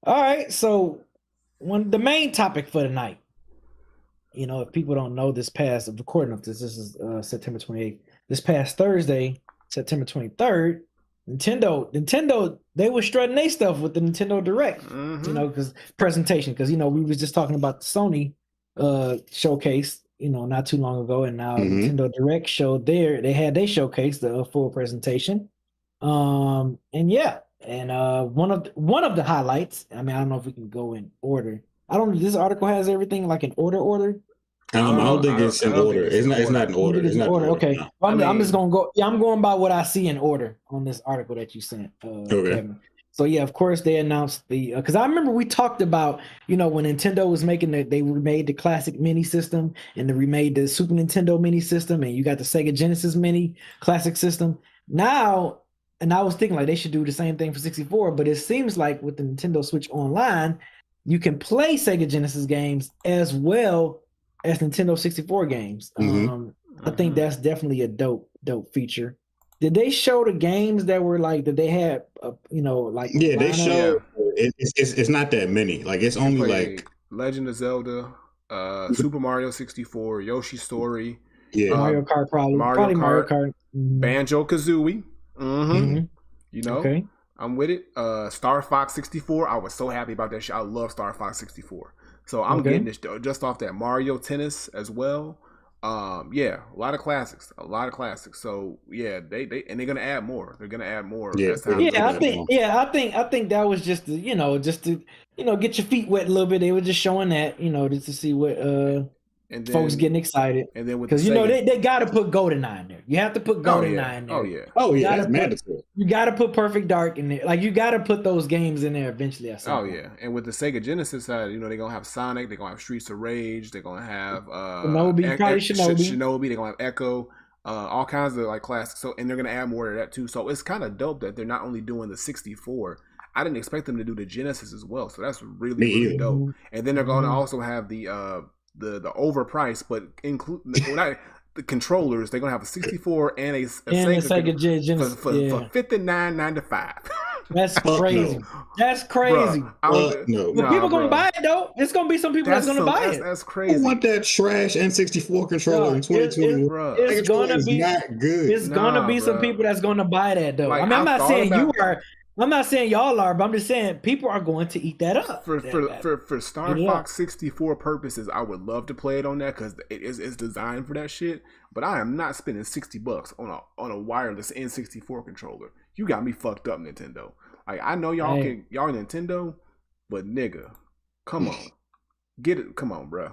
All right, so the main topic for tonight, if people don't know, this past recording of this is September 28th. This past Thursday, September 23rd, Nintendo, they were strutting their stuff with the Nintendo Direct, because presentation, because we was just talking about the Sony showcase, not too long ago, and now Nintendo Direct showed they had their showcase, the full presentation, and yeah. And one of the highlights, I don't know if we can go in order. I don't know. This article has everything like in order. I don't think it's in order. It's not in order. It's not in order. Okay. No. I'm just gonna go. Yeah, I'm going by what I see in order on this article that you sent. Okay. Kevin. So yeah, of course they announced the because I remember we talked about when Nintendo was making they remade the classic mini system and they remade the Super Nintendo mini system and you got the Sega Genesis mini classic system now. And I was thinking like they should do the same thing for 64, but it seems like with the Nintendo Switch Online, you can play Sega Genesis games as well as Nintendo 64 games. I think that's definitely a dope feature. Did they show the games that were like that they had? Yeah, they showed. It's not that many. Like it's only like Legend of Zelda, Super Mario 64, Yoshi's Story, Mario Kart, probably Mario Kart, Banjo-Kazooie. Okay. I'm with it. Star Fox 64. I was so happy about that shit. I love Star Fox 64. So I'm getting this just off that Mario Tennis as well. A lot of classics. So yeah, they're gonna add more. They're gonna add more. I think that was just to, just to get your feet wet a little bit. They were just showing that, just to see what and then, folks getting excited, and then because they got to put GoldenEye in there. You have to put GoldenEye in there. Oh yeah, that's mandatory. You got to put Perfect Dark in there. Like you got to put those games in there eventually. And with the Sega Genesis side, they're gonna have Sonic. They're gonna have Streets of Rage. They're gonna have Shinobi. They're gonna have Echo. All kinds of like classics. So and they're gonna add more of that too. So it's kind of dope that they're not only doing the 64. I didn't expect them to do the Genesis as well. So that's really dope. And then they're gonna also have the overpriced, but include the controllers. They're gonna have a 64 and a Sega Genesis for $59.95. That's crazy. That's crazy. People gonna buy it though. It's gonna be some people that's gonna buy it. That's crazy. I want that trash N64 controller in 2021. It's gonna be not good. It's gonna be some people that's gonna buy that though. I'm not saying you are. I'm not saying y'all are, but I'm just saying people are going to eat that up. For Star Fox 64 purposes, I would love to play it on that because it's designed for that shit. But I am not spending $60 on a wireless N64 controller. You got me fucked up, Nintendo. Like I know y'all Nintendo, but nigga, come on, get it, come on, bro.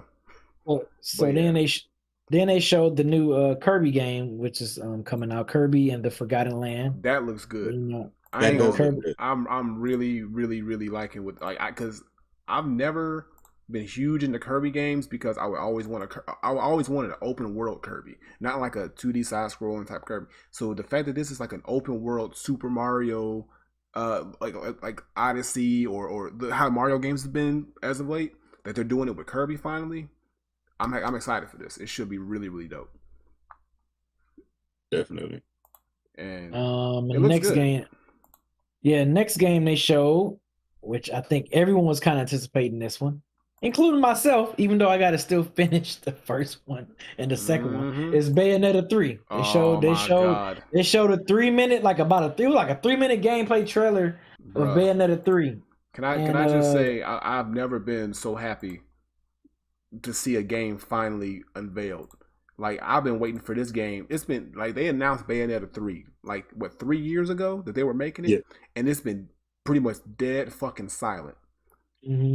Well, then they showed the new Kirby game, which is coming out, Kirby and the Forgotten Land. That looks good. I'm really, really, really liking with because I've never been huge into Kirby games because I always wanted an open world Kirby, not like a 2D side scrolling type Kirby. So the fact that this is like an open world Super Mario, like Odyssey or how Mario games have been as of late, that they're doing it with Kirby finally, I'm excited for this. It should be really, really dope. Definitely. And next game. Yeah, next game they showed, which I think everyone was kind of anticipating this one, including myself, even though I got to still finish the first one and the second one, is Bayonetta 3. They showed a 3 minute, it was like a 3 minute gameplay trailer of Bayonetta 3. Can I just say I've never been so happy to see a game finally unveiled. Like I've been waiting for this game. It's been like they announced Bayonetta 3 like 3 years ago that they were making it, and it's been pretty much dead fucking silent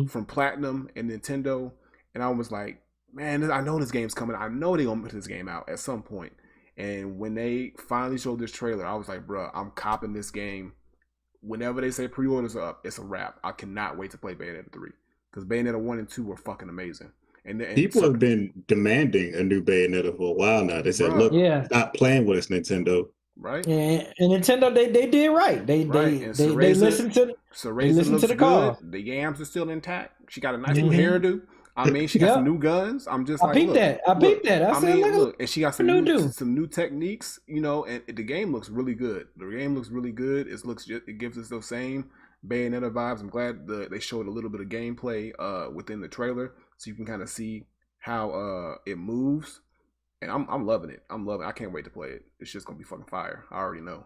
from Platinum and Nintendo. And I was like, man, I know this game's coming. I know they're gonna put this game out at some point. And when they finally showed this trailer, I was like, bro, I'm copping this game. Whenever they say pre-orders are up, it's a wrap. I cannot wait to play Bayonetta 3 because Bayonetta 1 and 2 were fucking amazing. And people have been demanding a new Bayonetta for a while now. They said, "Look, stop playing with us, Nintendo." Right? And Nintendo, they did right. They listened to the call. The yams are still intact. She got a nice new hairdo. I mean, she got some new guns. I'm just like, I peeped that. I said, look, and she got some new techniques. And the game looks really good. It gives us those same Bayonetta vibes. I'm glad they showed a little bit of gameplay within the trailer, so you can kind of see how it moves. And I'm loving it. I can't wait to play it. It's just gonna be fucking fire. I already know.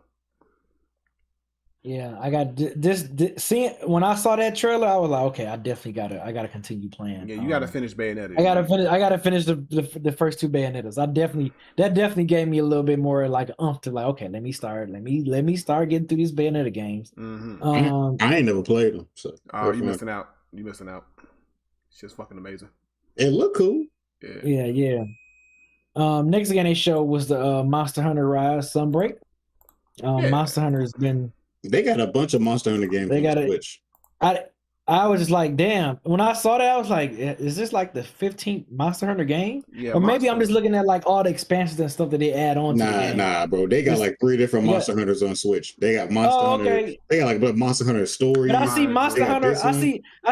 Yeah, I got this. Seeing when I saw that trailer, I was like, okay, I gotta continue playing. Yeah, you gotta finish Bayonetta. I gotta finish the first 2 Bayonettas. That definitely gave me a little bit more like to like, okay, let me start getting through these Bayonetta games. Mm-hmm. I ain't never played them, so you missing out. You missing out. It's just fucking amazing. It looked cool. Yeah. Next game they showed was the Monster Hunter Rise Sunbreak. Monster Hunter has been. They got a bunch of Monster Hunter games on the Switch. I was just like, damn. When I saw that, I was like, is this like the 15th Monster Hunter game? Yeah, or maybe I'm just looking at like all the expansions and stuff that they add on to the game. Nah, bro. They got like 3 different Monster Hunters on Switch. They got Monster Hunter. They got like Monster Hunter Stories. But I see Monster Hunter. I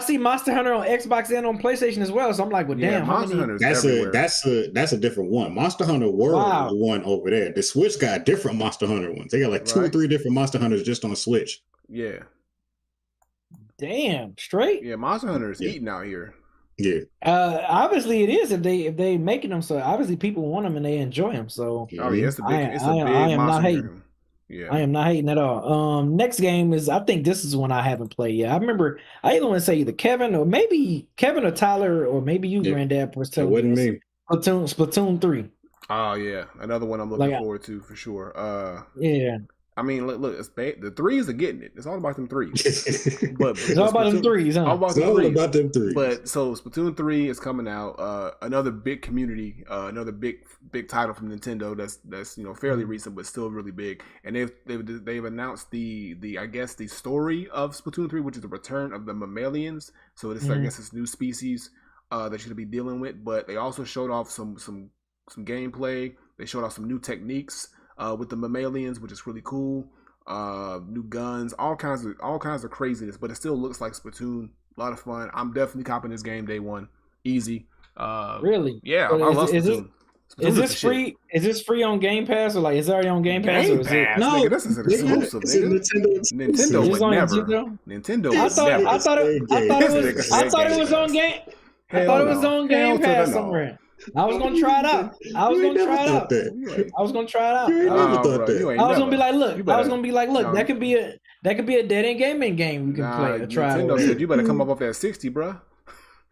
see Monster Hunter on Xbox and on PlayStation as well. So I'm like, well, damn, Monster Hunter. That's a different one. Monster Hunter World is the one over there. The Switch got different Monster Hunter ones. They got like 2 or 3 different Monster Hunters just on Switch. Yeah. Damn, straight. Yeah, Monster Hunter is eating out here. Yeah. Obviously it is if they making them, so obviously people want them and they enjoy them. So it's a big I am not hating. Game. Yeah. I am not hating at all. Next game is, I think this is one I haven't played yet. I remember I either want to say either Kevin or Tyler or maybe you, Granddad, was telling me. It wasn't me. Splatoon 3. Oh yeah, another one I'm looking forward to for sure. Yeah. I mean, look, the 3s are getting it. It's all about them 3s. It's all about them 3s, huh? All about them 3s. But so Splatoon 3 is coming out. Another big community, another big title from Nintendo that's fairly recent but still really big. And they've announced the I guess the story of Splatoon 3, which is the return of the mammalians. So this I guess this new species that you're gonna be dealing with. But they also showed off some gameplay. They showed off some new techniques. With the mammalians, which is really cool. New guns, all kinds of craziness, but it still looks like Splatoon. A lot of fun. I'm definitely copping this game day one. Easy. Really? Yeah, I love Splatoon. Is this free? Is this free on Game Pass, or like is it already on Game Pass? No, nigga, this is an exclusive. Nintendo would never. Nintendo. I thought it was on Game. I thought it was on Game Pass somewhere. I was gonna try it out. I was gonna try it out. I was gonna be like, look. That could be a dead end gaming game we can play. Nintendo said you better come up off that 60, bro.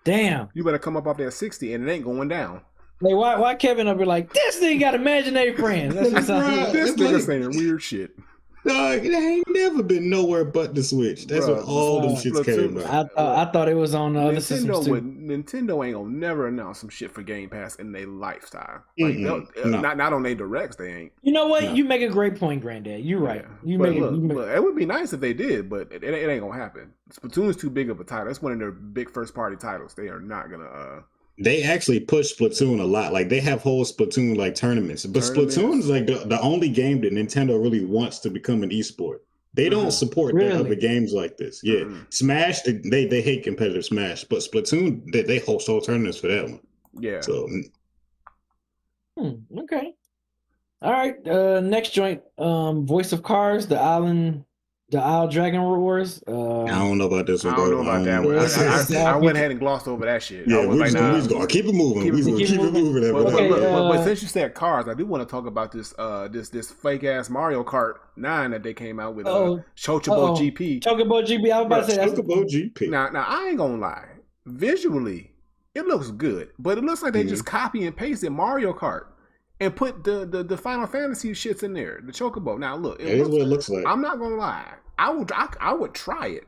Damn. You better come up off that 60, and it ain't going down. Like why Kevin up here like this nigga got imaginary friends? That's just this nigga saying weird shit. Dog, it ain't never been nowhere but the Switch. That's what all them shits came about. I thought it was on the other systems too. Nintendo ain't gonna never announce some shit for Game Pass in their lifetime. Like not on their directs, they ain't. You know what? No. You make a great point, Granddad. You're right. Yeah. It would be nice if they did, but it ain't gonna happen. Splatoon is too big of a title. That's one of their big first party titles. They are not gonna. They actually push Splatoon a lot. Like they have whole Splatoon like tournaments. But Splatoon is like the only game that Nintendo really wants to become an esport. They don't support the other games like this. Yeah. Smash, they hate competitive Smash, but Splatoon, they host whole tournaments for that one. Yeah. So okay. All right. Next joint, Voice of Cars, the Isle Dragon Wars. I don't know about this one. I don't know about that one. I went ahead and glossed over that shit. Yeah, we're just gonna keep it moving. Keep it moving. But since you said cars, I do want to talk about this this fake ass Mario Kart 9 that they came out with. Chocobo GP. Chocobo GP. I was about to say Chocobo GP. Now I ain't gonna lie. Visually, it looks good, but it looks like they just copy and pasted Mario Kart and put the Final Fantasy shits in there. The Chocobo. Now look, it what it looks like. I'm not gonna lie. I would try it,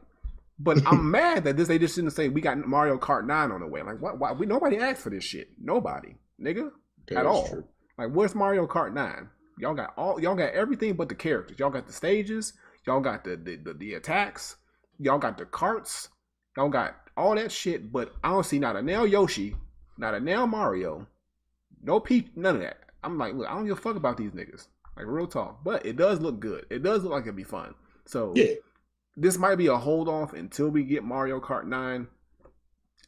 but I'm mad that they just didn't say we got Mario Kart 9 on the way. Like why nobody asked for this shit. Nobody, nigga, at all. True. Like where's Mario Kart 9? Y'all got everything but the characters. Y'all got the stages. Y'all got the attacks. Y'all got the carts. Y'all got all that shit. But I don't see not a nail Yoshi, not a nail Mario, no Peach, none of that. I'm like, look, I don't give a fuck about these niggas. Like real talk. But it does look good. It does look like it'd be fun. So this might be a hold off until we get Mario Kart 9.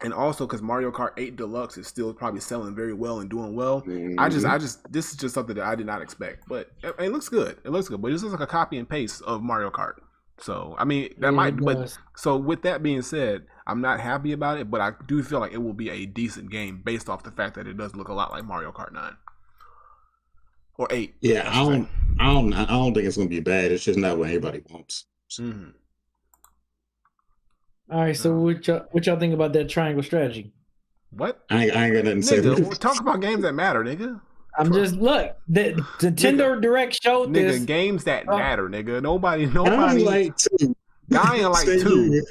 And also because Mario Kart 8 Deluxe is still probably selling very well and doing well. I just this is just something that I did not expect. But it looks good. It looks good. But this is like a copy and paste of Mario Kart. So I mean that Yeah, might. it But does. so with that being said, I'm not happy about it, but I do feel like it will be a decent game based off the fact that it does look a lot like Mario Kart 9 or 8. Yeah, I should say. I don't think it's gonna be bad. It's just not what anybody wants. Mm-hmm. All right, so what y'all think about that triangle strategy? What? I ain't got nothing to say. Nigga, talk about games that matter, nigga. I'm just look. The Nintendo Direct showed Nigga, this. games that matter, nigga. Nobody. Dying Light 2. Dying Light 2.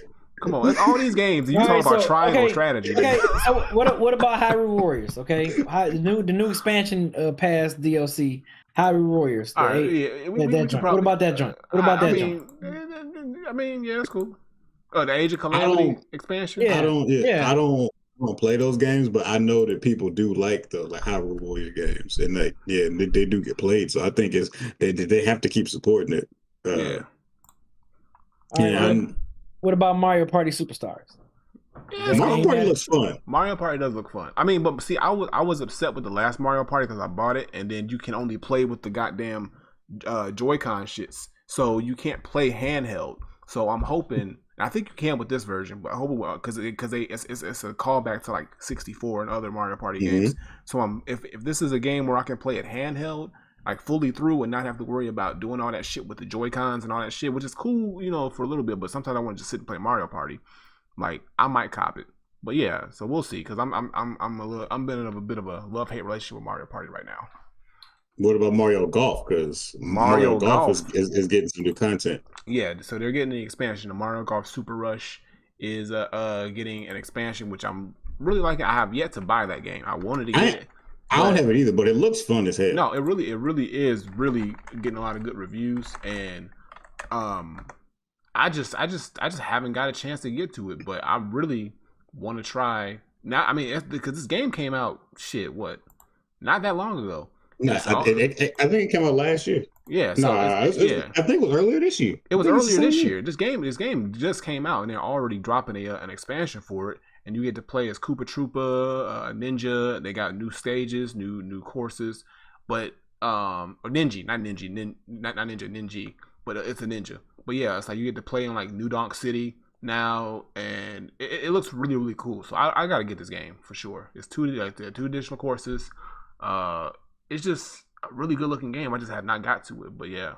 Come on, that's all these games. You talk about triangle strategy. Okay, so what about Hyrule Warriors? Okay, the new expansion pass DLC, Hyrule Warriors. All right, yeah, what about that joint? What about that joint? I mean, yeah, that's cool. The Age of Calamity expansion. I don't play those games, but I know that people do like the Hyrule Warrior games, and they do get played. So I think they have to keep supporting it. What about Mario Party Superstars? Yeah, Mario Party looks fun. Mario Party does look fun. I mean, but see, I was upset with the last Mario Party because I bought it, and then you can only play with the goddamn Joy-Con shits, so you can't play handheld. So I'm hoping. I think you can with this version, but I hope it will because it's a callback to like 64 and other Mario Party games. So if this is a game where I can play it handheld, like fully through, and not have to worry about doing all that shit with the Joy-Cons and all that shit, which is cool, for a little bit. But sometimes I want to just sit and play Mario Party. Like I might cop it, but yeah. So we'll see because I'm in a bit of a love-hate relationship with Mario Party right now. What about Mario Golf? Because Mario Golf is getting some new content. Yeah, so they're getting the expansion. The Mario Golf Super Rush is getting an expansion, which I'm really liking. I have yet to buy that game. I wanted to get it. I don't have it either, but it looks fun as hell. No, it really is really getting a lot of good reviews, and I just haven't got a chance to get to it, but I really want to try. Now, I mean, because this game came out not that long ago. No, I think it came out last year. Yeah, so I think it was earlier this year. It was earlier this year. This game just came out, and they're already dropping an expansion for it. And you get to play as Koopa Troopa, Ninja. They got new stages, new courses, but or Ninja, not Ninja, not Ninja, Ninja, but it's a ninja. But yeah, it's like you get to play in like New Donk City now, and it looks really, really cool. So I gotta get this game for sure. It's two additional courses. It's just a really good looking game. I just have not got to it, but yeah,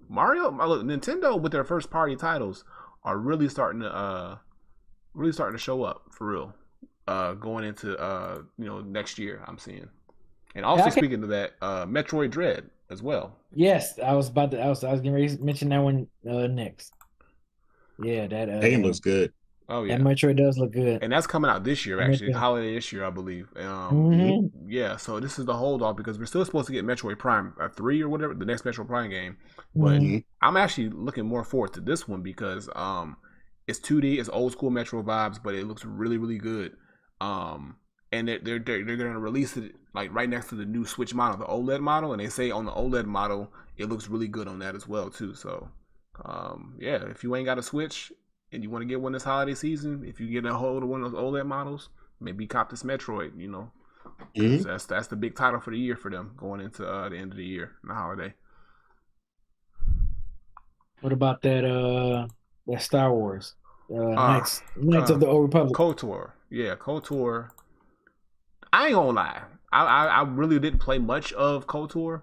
Nintendo with their first party titles are really starting to show up for real. Going into next year, I'm seeing. And also speaking of that, Metroid Dread as well. Yes, I was getting ready to mention that one next. Yeah, that game looks good. Oh yeah, that Metroid does look good, and that's coming out this year, actually, holiday this year, I believe. Yeah, so this is the hold off because we're still supposed to get Metroid Prime 3 or whatever, the next Metroid Prime game. But I'm actually looking more forward to this one because it's 2D, it's old school Metro vibes, but it looks really, really good. And they're gonna release it like right next to the new Switch model, the OLED model, and they say on the OLED model it looks really good on that as well too. So yeah, if you ain't got a Switch and you want to get one this holiday season, if you get a hold of one of those OLED models, maybe cop this Metroid. That's the big title for the year for them going into the end of the year and the holiday. What about that Star Wars Knights of the Old Republic? KOTOR. Yeah, KOTOR. I ain't gonna lie. I really didn't play much of KOTOR.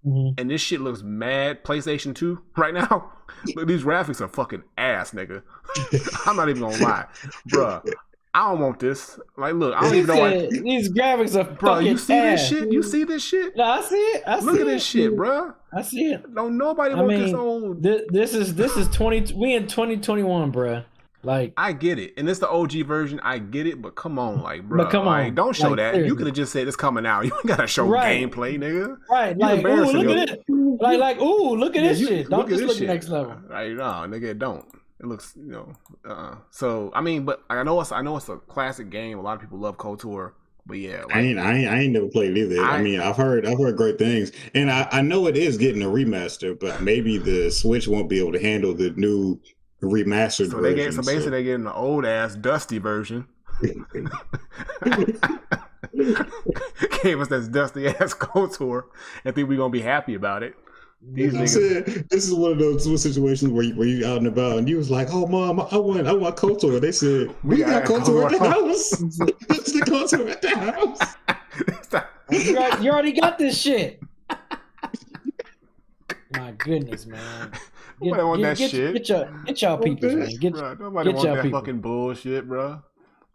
And this shit looks mad PlayStation 2 right now. Look, these graphics are fucking ass, nigga. I'm not even gonna lie. Bruh, I don't want this. Like, look, I don't even know these graphics are fucking you see ass. This shit? You see this shit? No, I see it. Look at this shit, bruh. I see it. Don't nobody want this old. This is 20. We in 2021, bruh. Like, I get it, and it's the OG version. I get it, but come on, like, bro, but come on, like, don't show that. Seriously. You could have just said it's coming out. You ain't gotta show gameplay, nigga. Right, like, ooh, look at it. Like, ooh, look at this shit. Don't just look at next level. Right, no, nigga, don't. It looks, So I mean, but I know it's a classic game. A lot of people love KOTOR, but yeah, like, I ain't never played it either. I mean, I've heard great things, and I know it is getting a remaster, but maybe the Switch won't be able to handle the new remastered version. So basically they're getting the old ass dusty version. Gave us this dusty ass KOTOR and think we're gonna be happy about it. These You niggas. said this is one of those situations where you out and about, and you was like, "Oh, mom, I want KOTOR." They said, "We got KOTOR at the house. It's the KOTOR at the house." You already got this shit. My goodness, man. Nobody want that shit. Get y'all people, man. Nobody want that fucking bullshit, bro.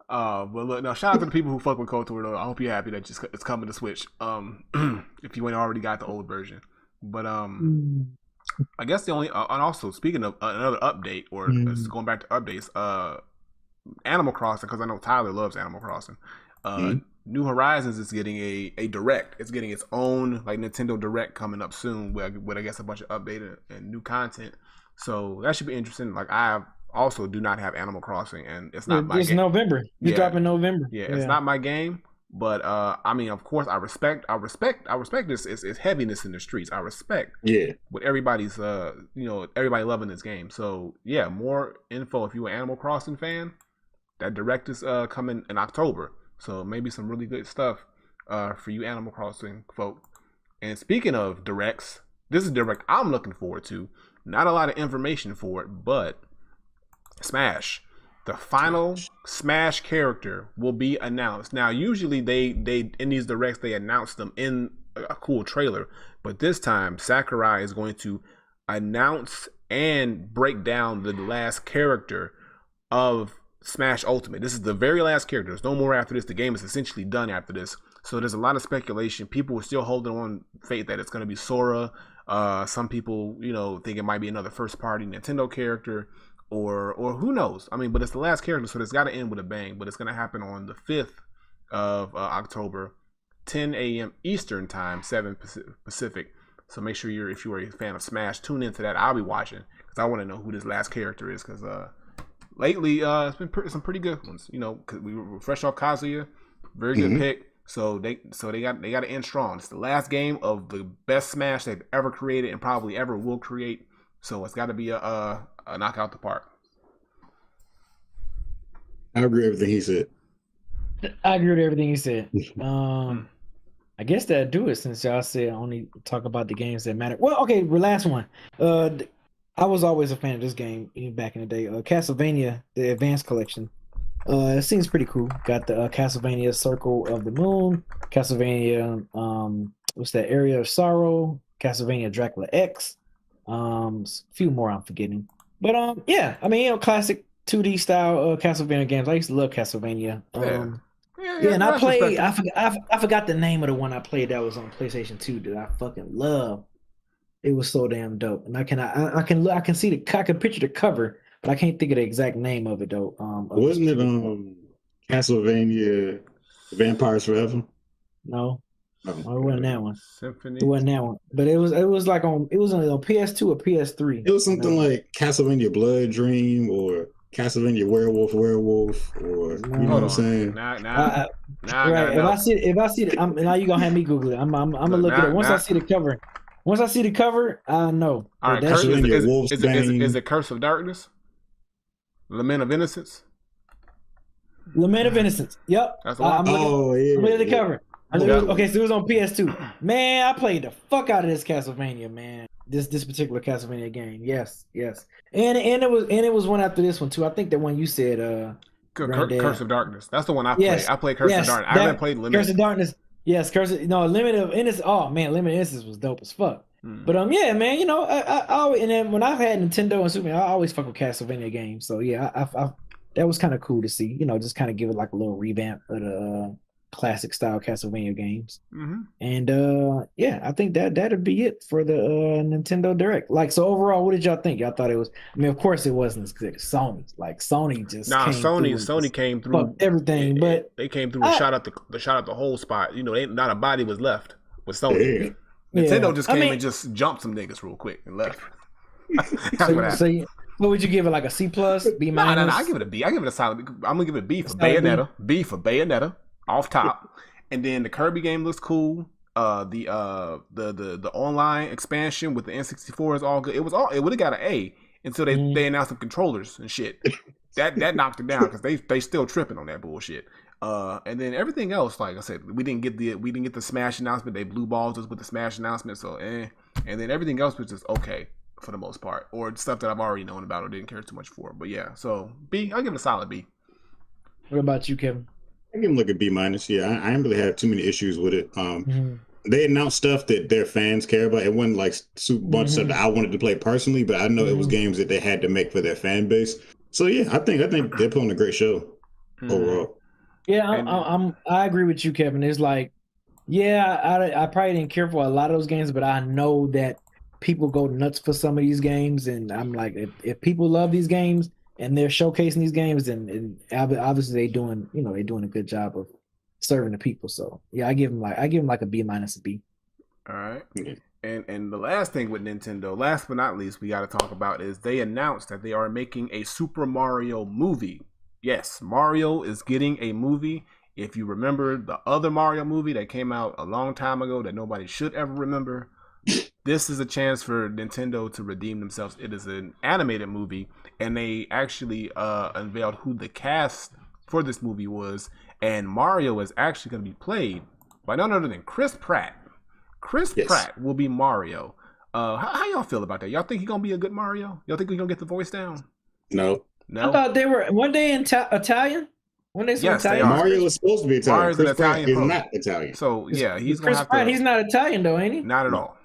But look, now shout out to the people who fuck with KOTOR though. I hope you're happy that it's coming to Switch. If you ain't already got the old version, but I guess the only and also speaking of another update or going back to updates, Animal Crossing, because I know Tyler loves Animal Crossing. New Horizons is getting a direct. It's getting its own like Nintendo Direct coming up soon with I guess a bunch of updated and new content. So that should be interesting. Like I also do not have Animal Crossing, and it's not my game. It's November. It's dropping November. Yeah, it's not my game. But I mean, of course, I respect this. It's heaviness in the streets. I respect what everybody's everybody loving this game. So yeah, more info if you're an Animal Crossing fan. That direct is coming in October. So maybe some really good stuff for you Animal Crossing folk. And speaking of directs, this is a direct I'm looking forward to. Not a lot of information for it, but Smash. The final Smash character will be announced. Now, usually they in these directs they announce them in a cool trailer, but this time Sakurai is going to announce and break down the last character of Smash Ultimate. This is the very last character. There's no more after this. The game is essentially done after this. So there's a lot of speculation. People are still holding on faith that it's going to be Sora. Some people, think it might be another first-party Nintendo character, or who knows. I mean, but it's the last character, so it's got to end with a bang. But it's going to happen on the 5th of October, 10 a.m. Eastern Time, 7 Pacific. So make sure if you are a fan of Smash, tune into that. I'll be watching because I want to know who this last character is because lately, it's been some pretty good ones. Cause we were fresh off Kazuya, very good pick. So they got to end strong. It's the last game of the best Smash they've ever created and probably ever will create. So it's got to be a knockout the park. I agree with everything he said. I agree with everything he said. I guess that'll do it since y'all said only talk about the games that matter. Well, okay, last one. I was always a fan of this game even back in the day. Castlevania, the Advanced Collection. It seems pretty cool. Got the Castlevania Circle of the Moon, Castlevania, what's that, Area of Sorrow, Castlevania Dracula X, a few more I'm forgetting. But yeah, I mean, classic 2D style Castlevania games. I used to love Castlevania. Yeah, and I played. I forgot the name of the one I played that was on PlayStation 2 that I fucking love. It was so damn dope, and I can see I can picture the cover, but I can't think of the exact name of it though. Wasn't it Castlevania Vampires Forever? No, it wasn't that one. Symphony. It wasn't that one, but it was like on PS2 or PS3. It was something like Castlevania Blood Dream or Castlevania Werewolf, or you know what I'm saying? Nah. Right. If I see it, now you gonna have me Google it. I'm gonna look it up once I see the cover. Once I see the cover, I know. All right, is it Curse of Darkness? Lament of Innocence? Lament of Innocence. Yep. That's the one. I'm looking at the cover. Okay, so it was on PS2. Man, I played the fuck out of this Castlevania, man. This particular Castlevania game. Yes. And it was one after this one too. I think the one you said Curse of Darkness. That's the one I played. Yes. I played Curse of Darkness. I haven't played Limit. Curse of Darkness. Yes, Limit of Innocence. Oh man, Limit of Innocence was dope as fuck. But yeah, man, I always, and then when I had Nintendo and Super, I always fuck with Castlevania games. So yeah, I that was kind of cool to see. Just kind of give it like a little revamp of the classic style Castlevania games. And yeah, I think that'd be it for the Nintendo Direct. Like, so overall, what did y'all think? Y'all thought it was? I mean, of course, it wasn't as good as Sony. Like Sony just Sony came through everything, but they came through and shot out the whole spot. Not a body was left with Sony. Nintendo just came and just jumped some niggas real quick and left. So what would you give it? Like a C+, B-? No, I give it a B. I give it a solid. I'm gonna give it a B for Bayonetta. B for Bayonetta off top, and then the Kirby game looks cool. The online expansion with the N64 is all good. It would have got an A until they announced some controllers and shit. That knocked it down because they still tripping on that bullshit. And then everything else, like I said, we didn't get the Smash announcement. They blue balls us with the Smash announcement. So and then everything else was just okay for the most part, or stuff that I've already known about or didn't care too much for. But yeah, so B, I'll give it a solid B. What about you, Kevin? I give him like a B minus. Yeah, I didn't really have too many issues with it. They announced stuff that their fans care about. It wasn't like super bunch of stuff that I wanted to play personally, but I know it was games that they had to make for their fan base. So yeah, I think they're putting a great show overall. Yeah, I agree with you, Kevin. It's like, yeah, I probably didn't care for a lot of those games, but I know that people go nuts for some of these games, and I'm like, if people love these games and they're showcasing these games, and obviously they're doing a good job of serving the people. So yeah, I give them like a B minus a B. All right. And the last thing with Nintendo, last but not least, we got to talk about is they announced that they are making a Super Mario movie. Yes, Mario is getting a movie. If you remember the other Mario movie that came out a long time ago that nobody should ever remember, this is a chance for Nintendo to redeem themselves. It is an animated movie, and they actually unveiled who the cast for this movie was, and Mario is actually going to be played by none other than Chris Pratt. Pratt will be Mario. How y'all feel about that? Y'all think he's going to be a good Mario? Y'all think we're going to get the voice down? No. I thought they were one day Italian. One day Italian. Mario is supposed to be Italian. Mario's Chris an Italian. Pratt is not Italian. So yeah, he's Chris gonna Pratt. have to. He's not Italian though, ain't he? Not at all.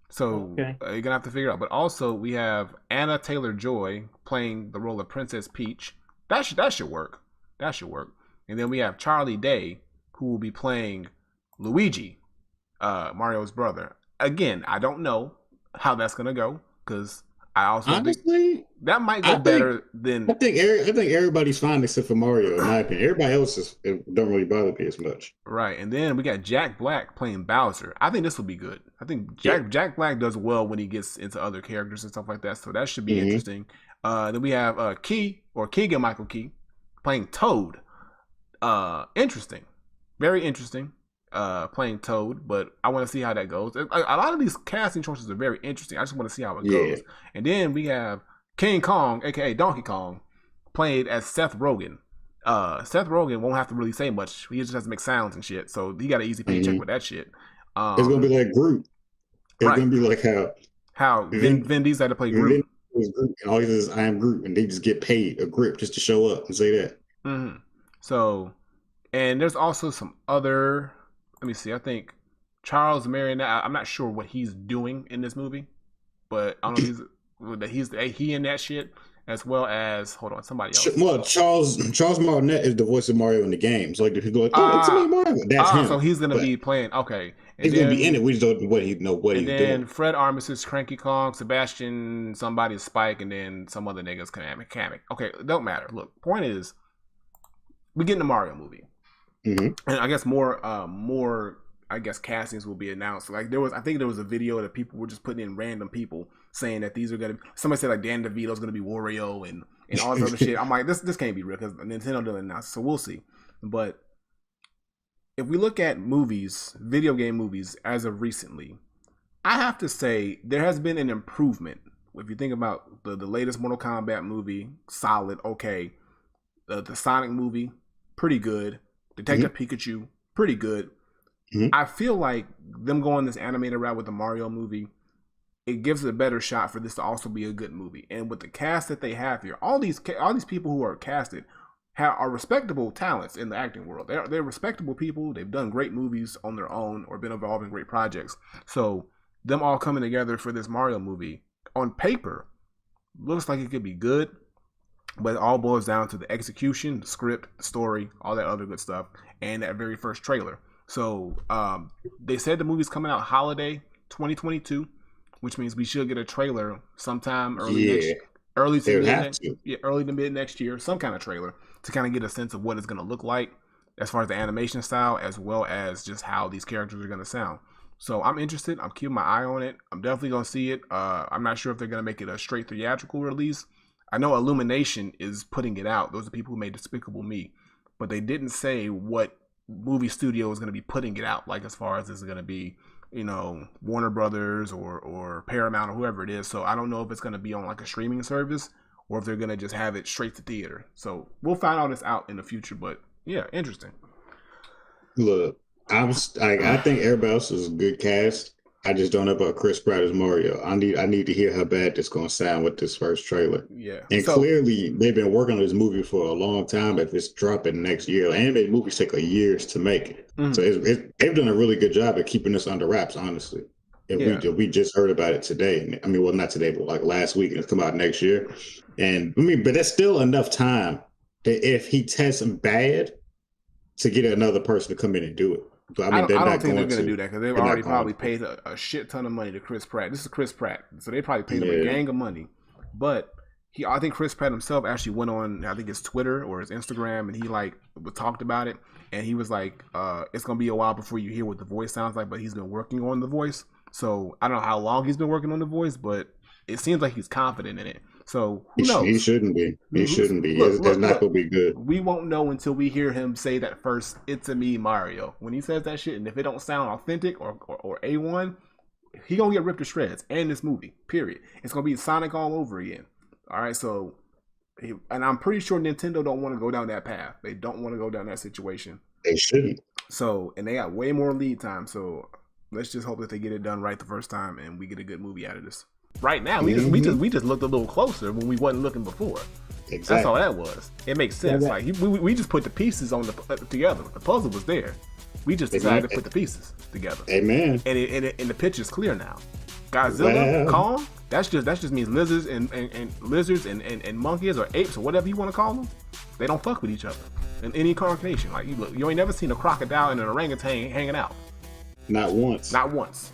So Okay. You're gonna have to figure it out. But also we have Anna Taylor-Joy playing the role of Princess Peach. That should work. That should work. And then we have Charlie Day, who will be playing Luigi, Mario's brother. Again, I don't know how that's gonna go because I also honestly think that might go better than. I think everybody's fine except for Mario, in my opinion. Everybody else don't really bother me as much. Right, and then we got Jack Black playing Bowser. I think this will be good. I think Jack Black does well when he gets into other characters and stuff like that, so that should be interesting. Then we have Keegan Michael Key playing Toad. Interesting, very interesting. Playing Toad, but I want to see how that goes. A lot of these casting choices are very interesting. I just want to see how it goes. And then we have King Kong, aka Donkey Kong, played as Seth Rogen. Seth Rogen won't have to really say much. He just has to make sounds and shit. So he got an easy paycheck with that shit. It's gonna be like Groot. It's gonna be like how Vin Diesel had to play Groot. And all he says is "I am Groot," and they just get paid a grip just to show up and say that. So, and there's also some other. Let me see. I think Charles Martinet. I'm not sure what he's doing in this movie, but I don't know he's in that shit as well as somebody else. Well, Charles Martinet is the voice of Mario in the games. Like people go, "Oh, it's me, Mario." That's him. So he's gonna be playing. Okay, he's gonna be in it. We just don't know what he's doing. And then Fred Armisen's Cranky Kong, Sebastian somebody's Spike, and then some other niggas Kamek. Okay, it don't matter. Look, point is, we getting a Mario movie. And I guess more castings will be announced. Like I think there was a video that people were just putting in random people saying that these are gonna. Somebody said like Dan DeVito's gonna be Wario and all this other shit. I'm like, this can't be real because Nintendo didn't announce it, so we'll see. But if we look at movies, video game movies as of recently, I have to say there has been an improvement. If you think about the latest Mortal Kombat movie, solid, okay. The Sonic movie, pretty good. Detective Pikachu, pretty good. I feel like them going this animated route with the Mario movie, it gives it a better shot for this to also be a good movie. And with the cast that they have here, all these people who are casted are respectable talents in the acting world. They're respectable people. They've done great movies on their own or been involved in great projects. So them all coming together for this Mario movie, on paper, looks like it could be good. But it all boils down to the execution, the script, the story, all that other good stuff, and that very first trailer. So they said the movie's coming out holiday 2022, which means we should get a trailer sometime early to mid next year, some kind of trailer to kind of get a sense of what it's going to look like as far as the animation style, as well as just how these characters are going to sound. So I'm interested. I'm keeping my eye on it. I'm definitely going to see it. I'm not sure if they're going to make it a straight theatrical release. I know Illumination is putting it out. Those are people who made Despicable Me. But they didn't say what movie studio is going to be putting it out. Like as far as this is going to be, Warner Brothers or Paramount or whoever it is. So I don't know if it's going to be on like a streaming service or if they're going to just have it straight to theater. So we'll find all this out in the future. But yeah, interesting. Look, I think everybody else is a good cast. I just don't know about Chris Pratt as Mario. I need to hear how bad this gonna sound with this first trailer. Yeah. And clearly they've been working on this movie for a long time. If it's dropping next year, animated movies take years to make. So they've done a really good job at keeping this under wraps, honestly. If we just heard about it today. I mean, well, not today, but like last week, and it's come out next year. And I mean, but that's still enough time that if he tests bad, to get another person to come in and do it. So, I mean, I don't think they're going to do that because they've already probably paid a shit ton of money to Chris Pratt. This is Chris Pratt, so they probably paid him a gang of money. But I think Chris Pratt himself actually went on, I think his Twitter or his Instagram, and he like talked about it, and he was like, "It's going to be a while before you hear what the voice sounds like," but he's been working on the voice. So I don't know how long he's been working on the voice, but it seems like he's confident in it. So who knows? He shouldn't be. He shouldn't be. It's not going to be good. We won't know until we hear him say that first, "It's a me, Mario." When he says that shit, and if it don't sound authentic or A1, he going to get ripped to shreds. And this movie, period. It's going to be Sonic all over again. All right, so, and I'm pretty sure Nintendo don't want to go down that path. They don't want to go down that situation. They shouldn't. So, and they got way more lead time, so let's just hope that they get it done right the first time and we get a good movie out of this. Right now, we just looked a little closer when we wasn't looking before. Exactly. That's all that was. It makes sense. Like we just put the pieces on together. The puzzle was there. We just decided to put the pieces together. Amen. And the picture's clear now. Godzilla, Kong. That just means lizards and monkeys or apes or whatever you want to call them. They don't fuck with each other in any incarnation. Like you ain't never seen a crocodile and an orangutan hanging out. Not once. Not once.